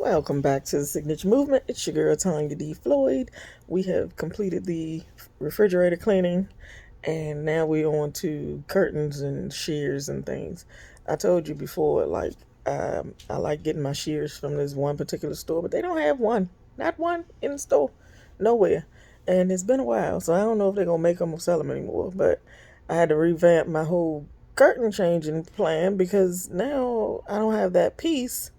Welcome back to the Signature Movement. It's your girl Tanya D. Floyd. We have completed the refrigerator cleaning, and now we're on to curtains and shears and things. I told you before, I like getting my shears from this one particular store, but they don't have one, not one in the store, nowhere. And it's been a while, so I don't know if they're gonna make them or sell them anymore. But I had to revamp my whole curtain changing plan because now I don't have that piece.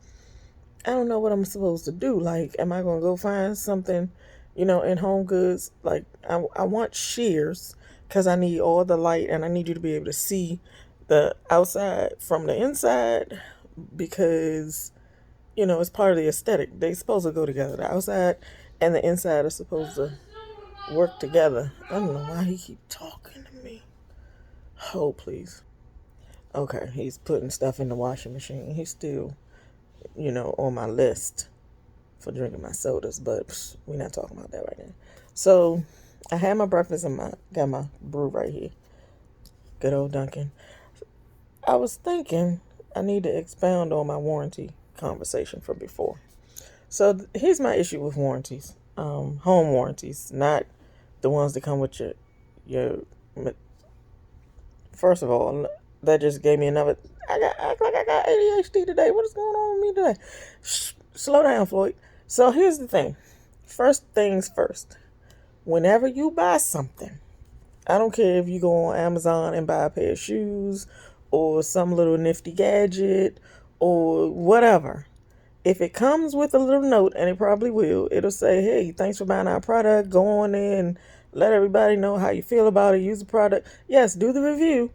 I don't know what I'm supposed to do. Like, am I going to go find something, in Home Goods? Like, I want shears because I need all the light and I need you to be able to see the outside from the inside because, it's part of the aesthetic. They supposed to go together. The outside and the inside are supposed to work together. I don't know why he keep talking to me. Oh, please. Okay, he's putting stuff in the washing machine. He's still, on my list for drinking my sodas, but we're not talking about that right now. So I had my breakfast and got my brew right here. Good old Dunkin'. I was thinking I need to expound on my warranty conversation from before. So here's my issue with warranties. Home warranties, not the ones that come with your. First of all, that just gave me another. Act like I got ADHD today. What is going on with me today? Slow down, Floyd. So here's the thing. First things first. Whenever you buy something, I don't care if you go on Amazon and buy a pair of shoes or some little nifty gadget or whatever. If it comes with a little note, and it probably will, it'll say, hey, thanks for buying our product. Go on there and let everybody know how you feel about it. Use the product. Yes, do the review.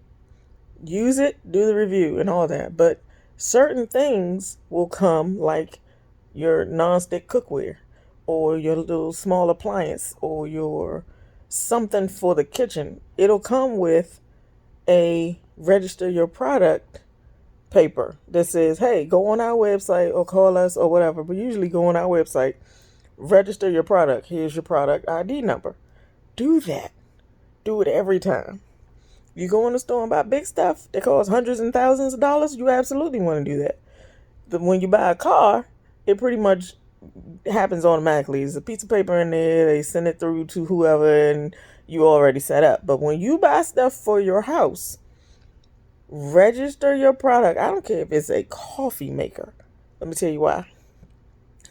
Use it, do the review and all that. But certain things will come, like your nonstick cookware or your little small appliance or your something for the kitchen. It'll come with a register your product paper that says, hey, go on our website or call us or whatever. But usually go on our website, register your product. Here's your product ID number. Do that. Do it every time. You go in the store and buy big stuff that costs hundreds and thousands of dollars, you absolutely want to do that. When you buy a car, it pretty much happens automatically. There's a piece of paper in there, they send it through to whoever, and you already set up. But when you buy stuff for your house, register your product. I don't care if it's a coffee maker. Let me tell you why.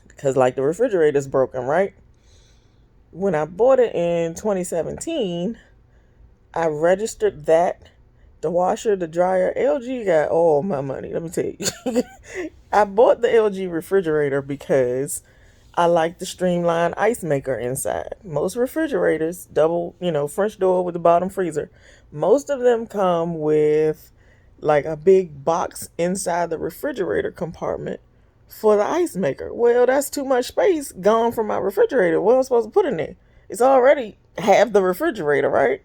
Because like the refrigerator's broken, right? When I bought it in 2017, I registered that. The washer, the dryer, LG got all my money. Let me tell you. I bought the LG refrigerator because I like the streamlined ice maker inside. Most refrigerators, double, French door with the bottom freezer. Most of them come with like a big box inside the refrigerator compartment for the ice maker. Well, that's too much space gone from my refrigerator. What am I supposed to put in there? It's already half the refrigerator, right?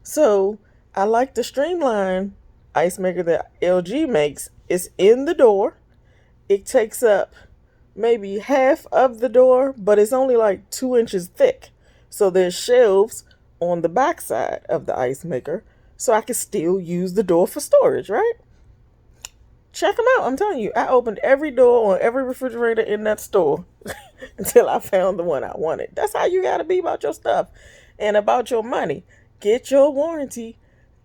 So I like the streamline ice maker that LG makes. It's in the door. It takes up maybe half of the door, but it's only like 2 inches thick. So there's shelves on the back side of the ice maker, so I can still use the door for storage, right? Check them out. I'm telling you, I opened every door on every refrigerator in that store until I found the one I wanted. That's how you got to be about your stuff and about your money. Get your warranty.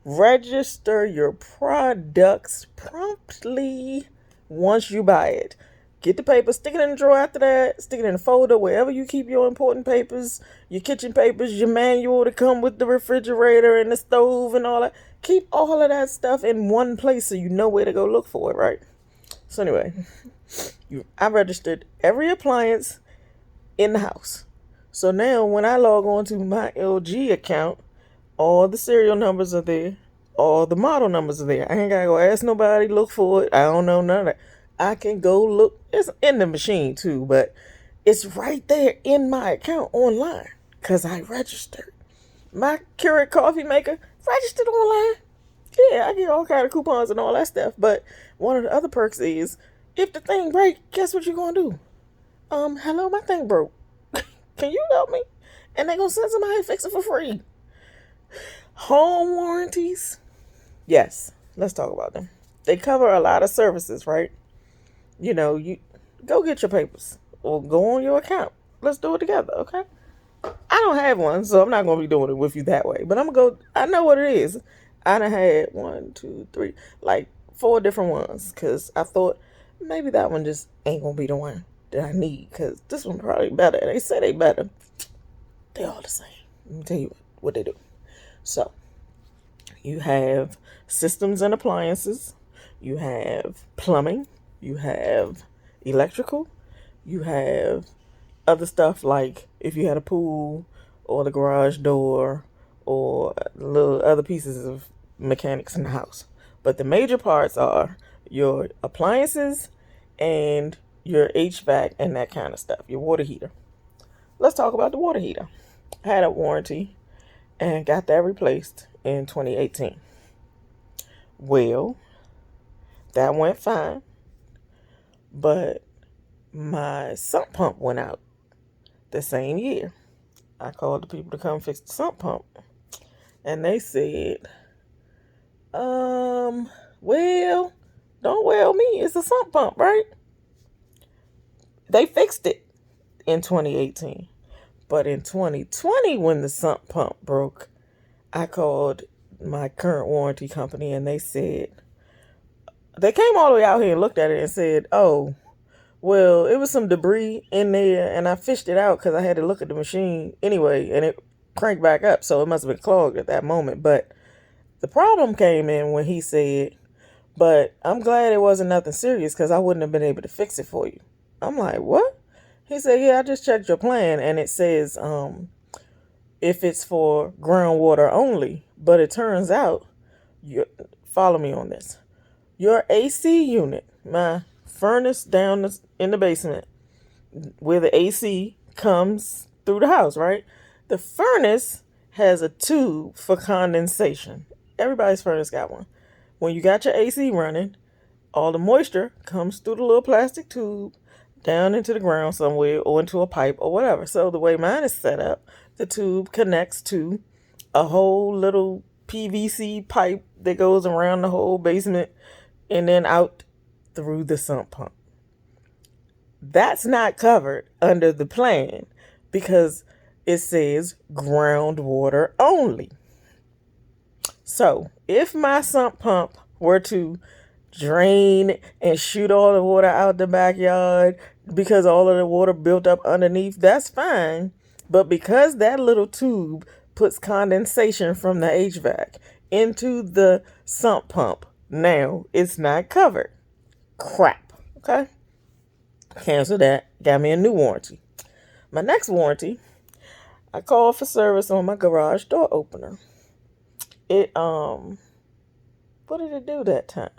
Register your products promptly once you buy it. Get the paper, stick it in the drawer after that, stick it in a folder, wherever you keep your important papers, your kitchen papers, your manual to come with the refrigerator and the stove and all that. Keep all of that stuff in one place so you know where to go look for it, right? So anyway, I registered every appliance in the house. So now when I log on to my LG account, all the serial numbers are there. All the model numbers are there. I ain't got to go ask nobody, look for it. I don't know none of that. I can go look. It's in the machine too, but it's right there in my account online because I registered. My Keurig coffee maker registered online. Yeah, I get all kind of coupons and all that stuff. But one of the other perks is if the thing breaks, guess what you're going to do? Hello, my thing broke. Can you help me? And they're going to send somebody to fix it for free. Home warranties. Yes, let's talk about them. They cover a lot of services, right? You go get your papers. Well, go on your account. Let's do it together, okay? I don't have one, so I'm not gonna be doing it with you that way. But I'm gonna go. I know what it is. I done had one, two, three, like 4 different ones, cause I thought maybe that one just ain't gonna be the one that I need, cause this one probably better. They say they better. They all the same. Let me tell you what they do. So you have systems and appliances. You have plumbing. You have electrical. You have other stuff like if you had a pool or the garage door or little other pieces of mechanics in the house. But the major parts are your appliances and your HVAC and that kind of stuff, your water heater. Let's talk about the water heater. I had a warranty and got that replaced in 2018. Well, that went fine, but my sump pump went out the same year. I called the people to come fix the sump pump, and they said, well, don't well me, it's a sump pump, right? They fixed it in 2018. But in 2020, when the sump pump broke, I called my current warranty company and they said, they came all the way out here and looked at it and said, oh, well, it was some debris in there and I fished it out because I had to look at the machine anyway and it cranked back up. So it must have been clogged at that moment. But the problem came in when he said, but I'm glad it wasn't nothing serious because I wouldn't have been able to fix it for you. I'm like, what? He said, yeah, I just checked your plan and it says if it's for groundwater only. But it turns out, follow me on this, your AC unit, my furnace down in the basement where the AC comes through the house, right? The furnace has a tube for condensation. Everybody's furnace got one. When you got your AC running, all the moisture comes through the little plastic tube down into the ground somewhere or into a pipe or whatever. So the way mine is set up, the tube connects to a whole little PVC pipe that goes around the whole basement and then out through the sump pump. That's not covered under the plan because it says groundwater only. So if my sump pump were to drain and shoot all the water out the backyard because all of the water built up underneath, that's fine. But because that little tube puts condensation from the HVAC into the sump pump, now it's not covered. Crap. Okay? Cancel that. Got me a new warranty. My next warranty, I called for service on my garage door opener. It, what did it do that time?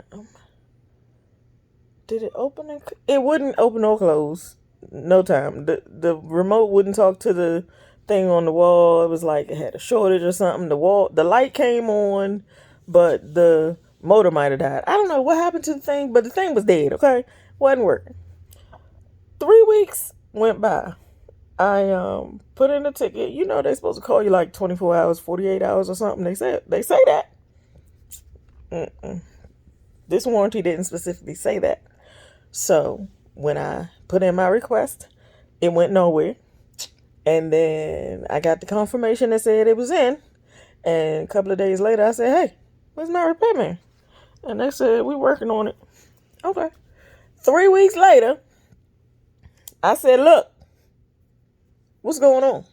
Did it open and it wouldn't open or close? No time. The remote wouldn't talk to the thing on the wall. It was like it had a shortage or something. The light came on, but the motor might have died. I don't know what happened to the thing, but the thing was dead, okay? Wasn't working. 3 weeks went by. I put in a ticket. You know they're supposed to call you like 24 hours, 48 hours or something. They say that. This warranty didn't specifically say that. So when I put in my request, it went nowhere. And then I got the confirmation that said it was in. And a couple of days later, I said, hey, where's my repairman? And they said, we're working on it. Okay. 3 weeks later, I said, look, what's going on?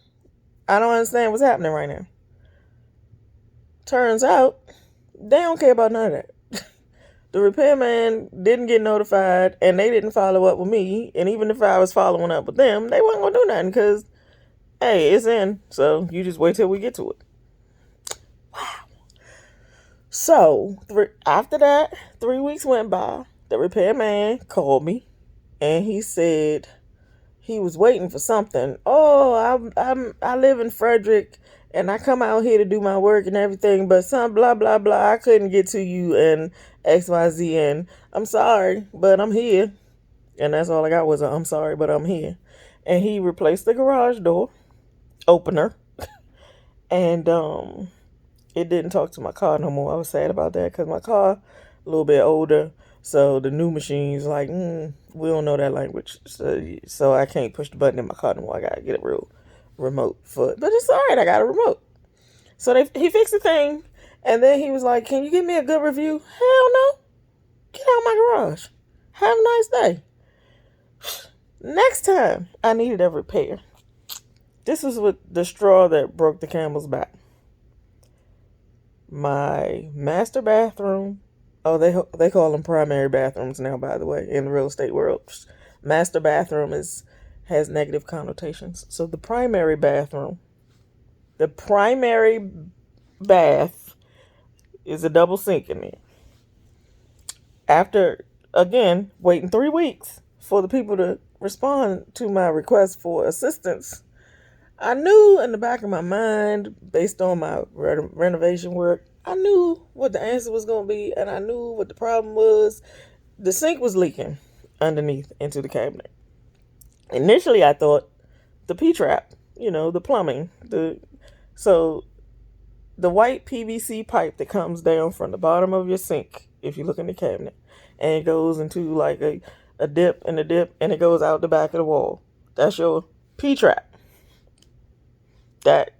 I don't understand what's happening right now. Turns out, they don't care about none of that. The repairman didn't get notified, and they didn't follow up with me. And even if I was following up with them, they weren't going to do nothing because, hey, it's in. So you just wait till we get to it. Wow. So after that, 3 weeks went by. The repairman called me, and he said he was waiting for something. Oh, I live in Frederick, and I come out here to do my work and everything, but some blah, blah, blah, I couldn't get to you and XYZ, and I'm sorry, but I'm here. And that's all I got was I'm sorry, but I'm here. And he replaced the garage door opener, and it didn't talk to my car no more. I was sad about that because my car a little bit older, So the new machine's like, we don't know that language, so I can't push the button in my car no more. I gotta get a real remote for it. But it's all right. I got a remote. So he fixed the thing, and then he was like, "Can you give me a good review?" Hell no. Get out of my garage. Have a nice day. Next time I needed a repair. This is what the straw that broke the camel's back. My master bathroom. Oh, they call them primary bathrooms now, by the way, in the real estate world. Master bathroom has negative connotations. So the primary bath is a double sink in there. After, again, waiting 3 weeks for the people to respond to my request for assistance, I knew in the back of my mind, based on my renovation work, I knew what the answer was going to be, and I knew what the problem was. The sink was leaking underneath into the cabinet. Initially, I thought the P-trap, the plumbing. So the white PVC pipe that comes down from the bottom of your sink, if you look in the cabinet, and it goes into like a dip and a dip, and it goes out the back of the wall. That's your P-trap. That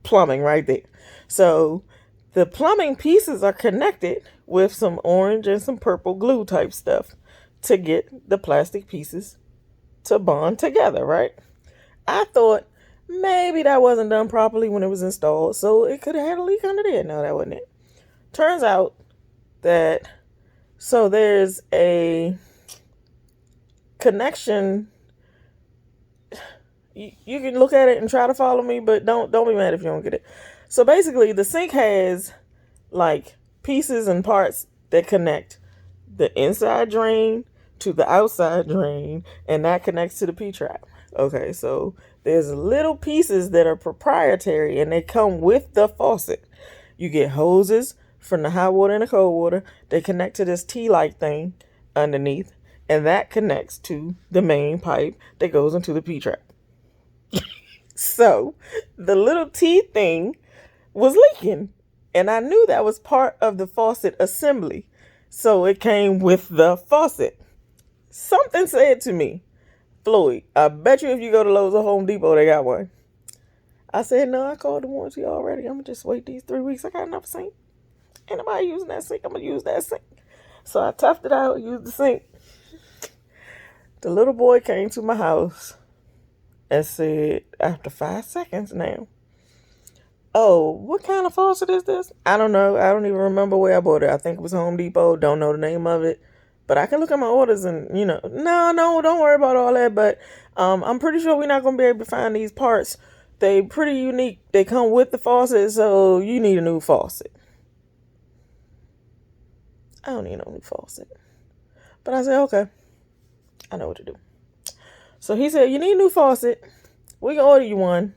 plumbing right there. So the plumbing pieces are connected with some orange and some purple glue type stuff to get the plastic pieces to bond together, right? I thought maybe that wasn't done properly when it was installed, so it could have had a leak under there. No, that wasn't it. Turns out that there's a connection. You can look at it and try to follow me, but don't be mad if you don't get it. So basically, the sink has like pieces and parts that connect the inside drain to the outside drain, and that connects to the P-trap. Okay, so there's little pieces that are proprietary, and they come with the faucet. You get hoses from the hot water and the cold water. They connect to this T-like thing underneath, and that connects to the main pipe that goes into the P-trap. So the little T thing was leaking, and I knew that was part of the faucet assembly. So it came with the faucet. Something said to me, "Floyd, I bet you if you go to Lowe's or Home Depot, they got one." I said, "No, I called the warranty already. I'm going to just wait these 3 weeks. I got enough sink. Ain't nobody using that sink. I'm going to use that sink." So I toughed it out, used the sink. The little boy came to my house and said, after 5 seconds now, "Oh, what kind of faucet is this?" I don't know. I don't even remember where I bought it. I think it was Home Depot. Don't know the name of it. But I can look at my orders and, no, don't worry about all that. But I'm pretty sure we're not going to be able to find these parts. They pretty unique. They come with the faucet, so you need a new faucet. I don't need no new faucet. But I said, okay, I know what to do. So he said, "You need a new faucet. We can order you one.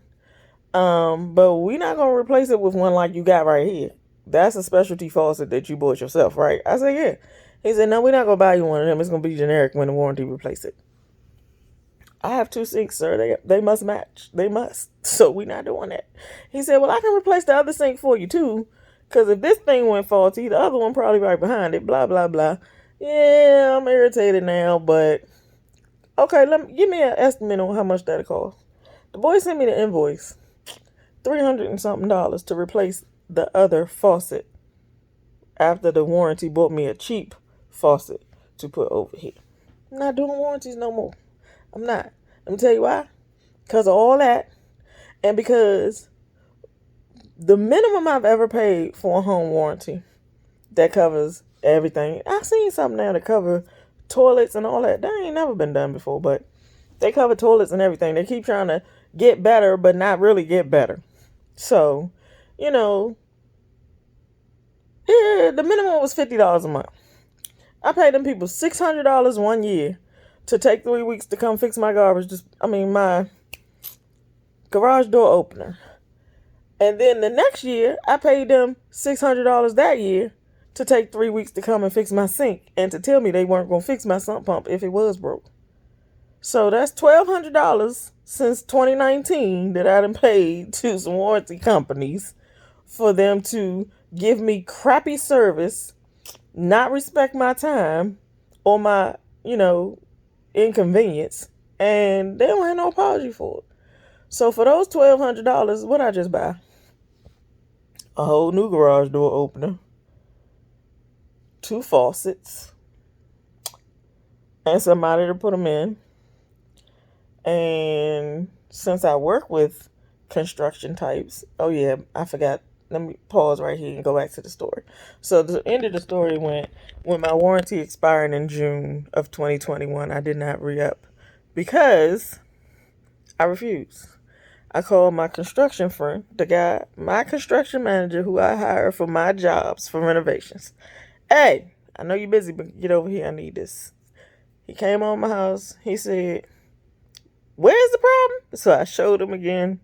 But we're not going to replace it with one like you got right here. That's a specialty faucet that you bought yourself, right?" I said, "Yeah." He said, "No, we're not going to buy you one of them. It's going to be generic when the warranty replace it." I have 2 sinks, sir. They must match. They must. So we're not doing that. He said, "Well, I can replace the other sink for you, too. Because if this thing went faulty, the other one probably right behind it, blah, blah, blah." Yeah, I'm irritated now, but okay, give me an estimate on how much that'll cost. The boy sent me the invoice. $300 and something to replace the other faucet after the warranty bought me a cheap faucet to put over here. I'm not doing warranties no more. I'm not. Let me tell you why. Because of all that, and because the minimum I've ever paid for a home warranty that covers everything. I've seen something now to cover toilets and all that. That ain't never been done before, but they cover toilets and everything. They keep trying to get better, but not really get better. So, the minimum was $50 a month. I paid them people $600 one year to take 3 weeks to come fix my my garage door opener. And then the next year, I paid them $600 that year to take 3 weeks to come and fix my sink and to tell me they weren't going to fix my sump pump if it was broke. So that's $1,200 since 2019 that I done paid to some warranty companies for them to give me crappy service not respect my time or my, inconvenience, and they don't have no apology for it. So for those $1,200, what I just buy? A whole new garage door opener, two faucets, and somebody to put them in. And since I work with construction types, oh yeah, I forgot. Let me pause right here and go back to the story. So the end of the story went when my warranty expired in June of 2021. I did not re-up because I refused. I called my construction friend, my construction manager who I hire for my jobs for renovations. Hey, I know you're busy, but get over here. I need this. He came on my house. He said, "Where's the problem?" So I showed him again.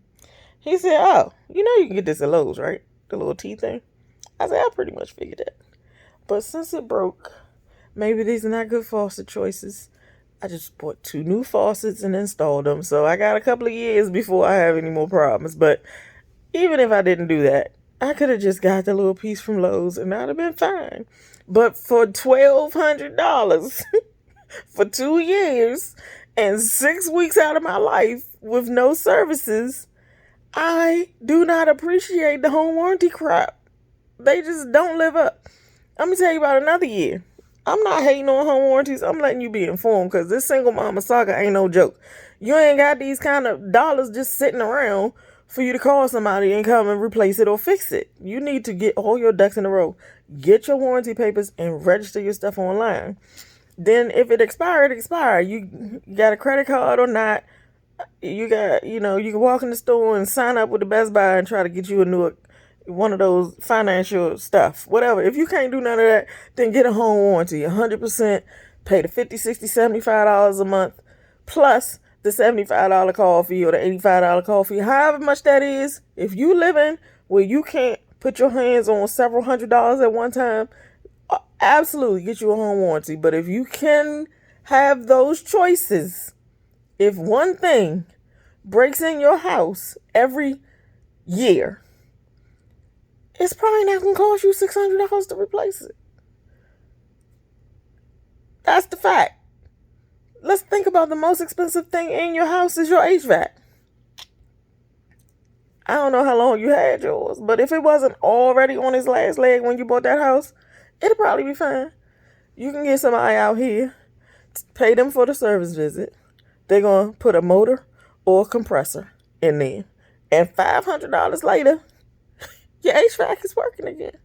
He said, "Oh, you can get this at Lowe's, right? The little T thing." I said, "I pretty much figured that. But since it broke, maybe these are not good faucet choices. I just bought two new faucets and installed them. So I got a couple of years before I have any more problems. But even if I didn't do that, I could have just got the little piece from Lowe's and I'd have been fine. But for $1,200 for 2 years and 6 weeks out of my life with no services, I do not appreciate the home warranty crap. They just don't live up. Let me tell you about another year. I'm not hating on home warranties. I'm letting you be informed because this single Mama Saga ain't no joke. You ain't got these kind of dollars just sitting around for you to call somebody and come and replace it or fix it. You need to get all your ducks in a row. Get your warranty papers and register your stuff online. Then if it expired, You got a credit card or not, you can walk in the store and sign up with the Best Buy and try to get you a new one of those financial stuff, whatever. If you can't do none of that, then get a home warranty, 100%, pay the $50, $60, $75 a month, plus the $75 call fee or the $85 call fee, however much that is. If you living where you can't put your hands on several $100s at one time, absolutely get you a home warranty. But if you can have those choices, if one thing breaks in your house every year, it's probably not going to cost you $600 to replace it. That's the fact. Let's think about the most expensive thing in your house is your HVAC. I don't know how long you had yours, but if it wasn't already on its last leg when you bought that house, it'll probably be fine. You can get somebody out here, pay them for the service visit. They're going to put a motor or a compressor in there. And $500 later, your HVAC is working again.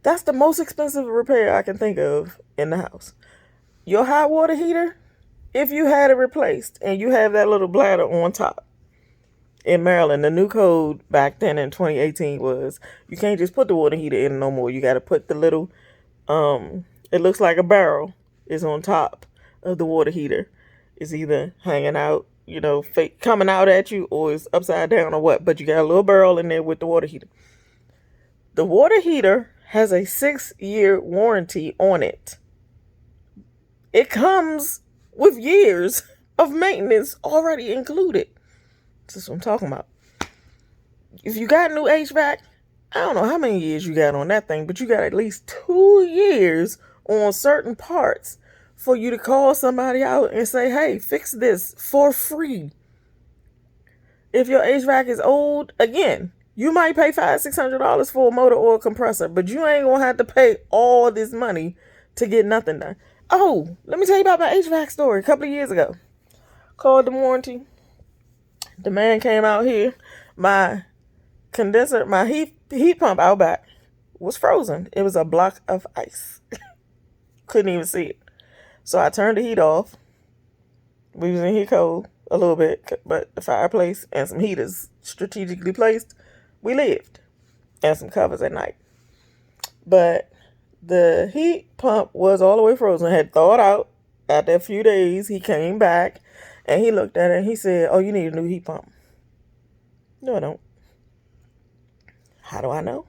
That's the most expensive repair I can think of in the house. Your hot water heater, if you had it replaced and you have that little bladder on top. In Maryland, the new code back then in 2018 was you can't just put the water heater in no more. You got to put the little, it looks like a barrel is on top of the water heater. It's either hanging out, fake coming out at you, or it's upside down or what. But you got a little barrel in there with the water heater. The water heater has a 6-year warranty on it. It comes with years of maintenance already included. That's what I'm talking about. If you got new HVAC, I don't know how many years you got on that thing, but you got at least 2 years on certain parts for you to call somebody out and say, "Hey, fix this for free." If your HVAC is old, again, you might pay $500-$600 for a motor or a compressor, but you ain't gonna have to pay all this money to get nothing done. Oh, let me tell you about my HVAC story a couple of years ago. Called the warranty. The man came out here. My condenser, my heat pump out back was frozen. It was a block of ice. Couldn't even see it. So I turned the heat off. We was in here cold a little bit, but the fireplace and some heaters strategically placed, we lived. And some covers at night. But the heat pump was all the way frozen. Had thawed out. After a few days, he came back and he looked at it and he said, "Oh, you need a new heat pump." No, I don't. How do I know?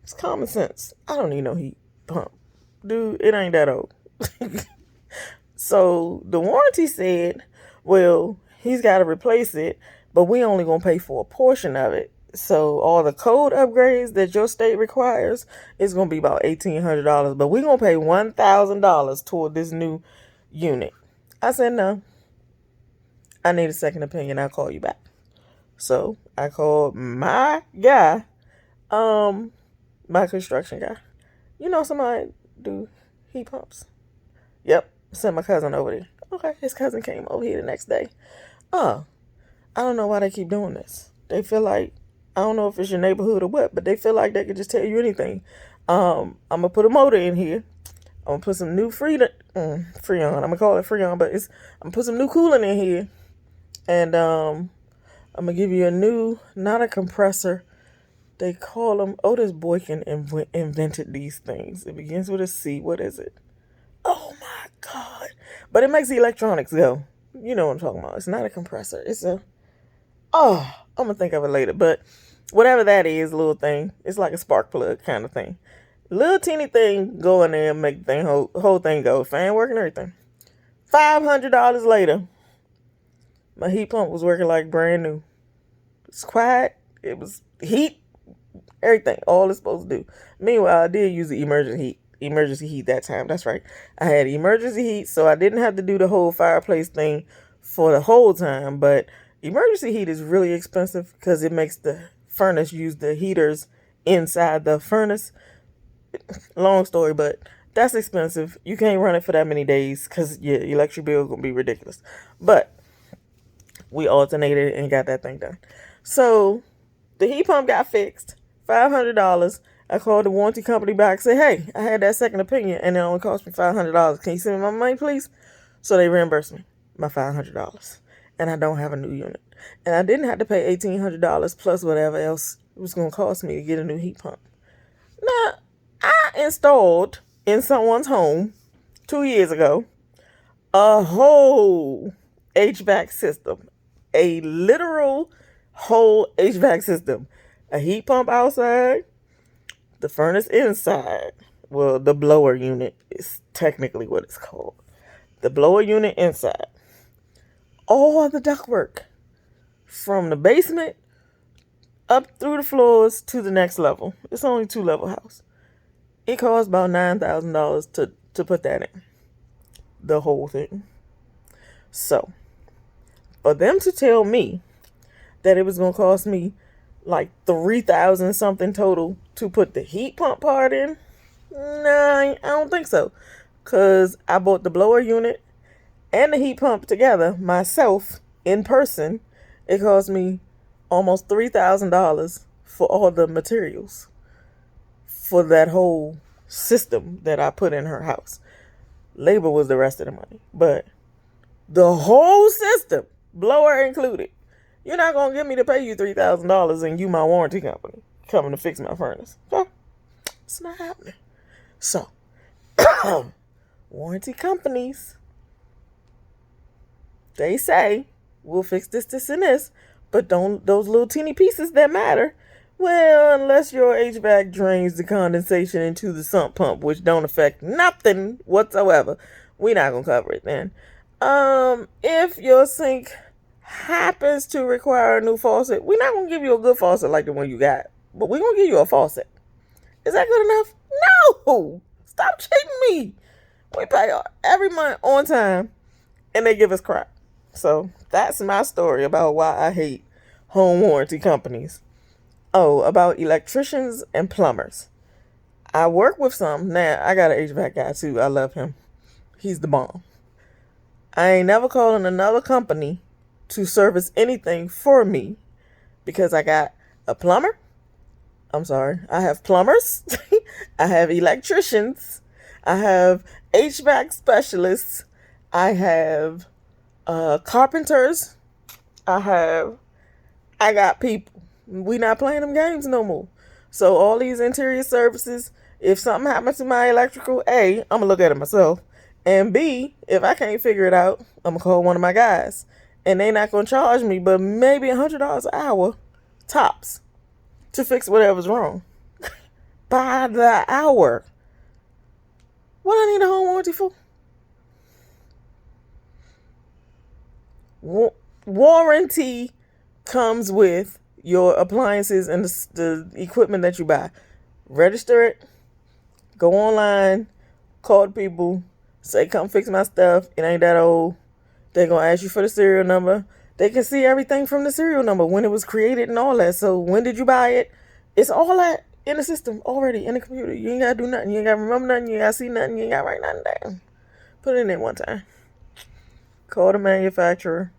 It's common sense. I don't need no heat pump. Dude, it ain't that old. So the warranty said, well, he's got to replace it, but we only going to pay for a portion of it. So all the code upgrades that your state requires is gonna be about $1,800. But we're gonna pay $1,000 toward this new unit. I said no. I need a second opinion. I'll call you back. So I called my guy, my construction guy. You know somebody do heat pumps? Yep. Sent my cousin over there. Okay, his cousin came over here the next day. Oh, I don't know why they keep doing this. They feel like, I don't know if it's your neighborhood or what, but they feel like they could just tell you anything. I'm gonna put a motor in here. I'm gonna put some new Freon. I'm gonna call it Freon, but I'm gonna put some new coolant in here, and I'm gonna give you a new, not a compressor. They call them. Otis Boykin invented these things. It begins with a C. What is it? Oh my God! But it makes the electronics go. You know what I'm talking about. It's not a compressor. It's a. Oh, I'm gonna think of it later. But whatever that is, little thing. It's like a spark plug kind of thing. Little teeny thing, go in there and make the thing whole thing go. Fan working, everything. $500 later, my heat pump was working like brand new. It's quiet. It was heat. Everything. All it's supposed to do. Meanwhile, I did use the emergency heat that time. That's right. I had emergency heat, so I didn't have to do the whole fireplace thing for the whole time. But emergency heat is really expensive because it makes the furnace use the heaters inside the furnace. Long story, but that's expensive. You can't run it for that many days because your electric bill is going to be ridiculous. But we alternated and got that thing done. So the heat pump got fixed. $500. I called the warranty company back, said, hey, I had that second opinion and it only cost me $500. Can you send me my money, please? So they reimbursed me my $500. And I don't have a new unit. And I didn't have to pay $1,800 plus whatever else it was going to cost me to get a new heat pump. Now, I installed in someone's home 2 years ago a whole HVAC system. A literal whole HVAC system. A heat pump outside, the furnace inside. Well, the blower unit is technically what it's called. The blower unit inside. All the ductwork from the basement up through the floors to the next level. It's only a 2-level house. It costs about $9,000 to put that in. The whole thing. So, for them to tell me that it was going to cost me like $3,000 something total to put the heat pump part in, nah, I don't think so. Because I bought the blower unit and the heat pump together myself in person. It cost me almost $3,000 for all the materials for that whole system that I put in her house. Labor was the rest of the money. But the whole system, blower included. You're not going to get me to pay you $3,000 and you my warranty company coming to fix my furnace. Okay? It's not happening. So, warranty companies, they say, we'll fix this, this, and this, but don't those little teeny pieces that matter. Well, unless your HVAC drains the condensation into the sump pump, which don't affect nothing whatsoever, we're not going to cover it then. If your sink happens to require a new faucet, we're not going to give you a good faucet like the one you got, but we're going to give you a faucet. Is that good enough? No! Stop cheating me. We pay every month on time, and they give us crap. So that's my story about why I hate home warranty companies. Oh, about electricians and plumbers. I work with some. Now, I got an HVAC guy too. I love him. He's the bomb. I ain't never calling another company to service anything for me because I got a plumber. I'm sorry. I have plumbers. I have electricians. I have HVAC specialists. I have carpenters. I got people. We not playing them games no more. So all these interior services, if something happens to my electrical, A, I'm gonna look at it myself. And B, if I can't figure it out, I'm gonna call one of my guys. And they not gonna charge me but maybe $100 an hour, tops, to fix whatever's wrong. By the hour. What I need a home warranty for? Warranty comes with your appliances and the equipment that you buy. Register it, go online, call the people, say, come fix my stuff. It ain't that old. They're going to ask you for the serial number. They can see everything from the serial number, when it was created and all that. So when did you buy it? It's all that in the system already, in the computer. You ain't got to do nothing. You ain't got to remember nothing. You ain't got to see nothing. You ain't got to write nothing down. Put it in there one time. Call the manufacturer.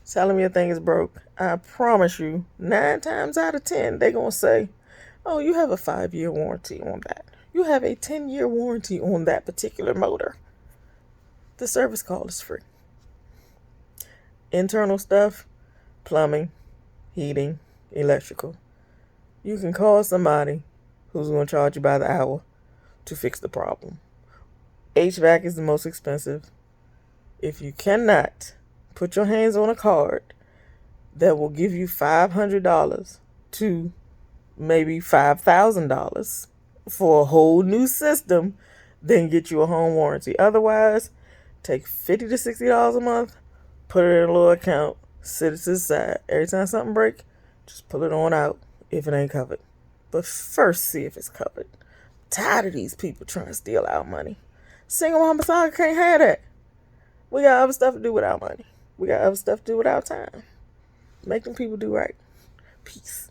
Tell them your thing is broke. I promise you, 9 times out of 10, they're going to say, oh, you have a 5-year warranty on that. You have a 10-year warranty on that particular motor. The service call is free. Internal stuff, plumbing, heating, electrical. You can call somebody who's going to charge you by the hour to fix the problem. HVAC is the most expensive. If you cannot put your hands on a card that will give you $500 to maybe $5,000 for a whole new system, then get you a home warranty. Otherwise, take $50 to $60 a month, put it in a little account, sit it to the side. Every time something breaks, just pull it on out if it ain't covered. But first, see if it's covered. I'm tired of these people trying to steal our money. Single Mama Saga can't have that. We got other stuff to do with our money. We got other stuff to do with our time. Make them people do right. Peace.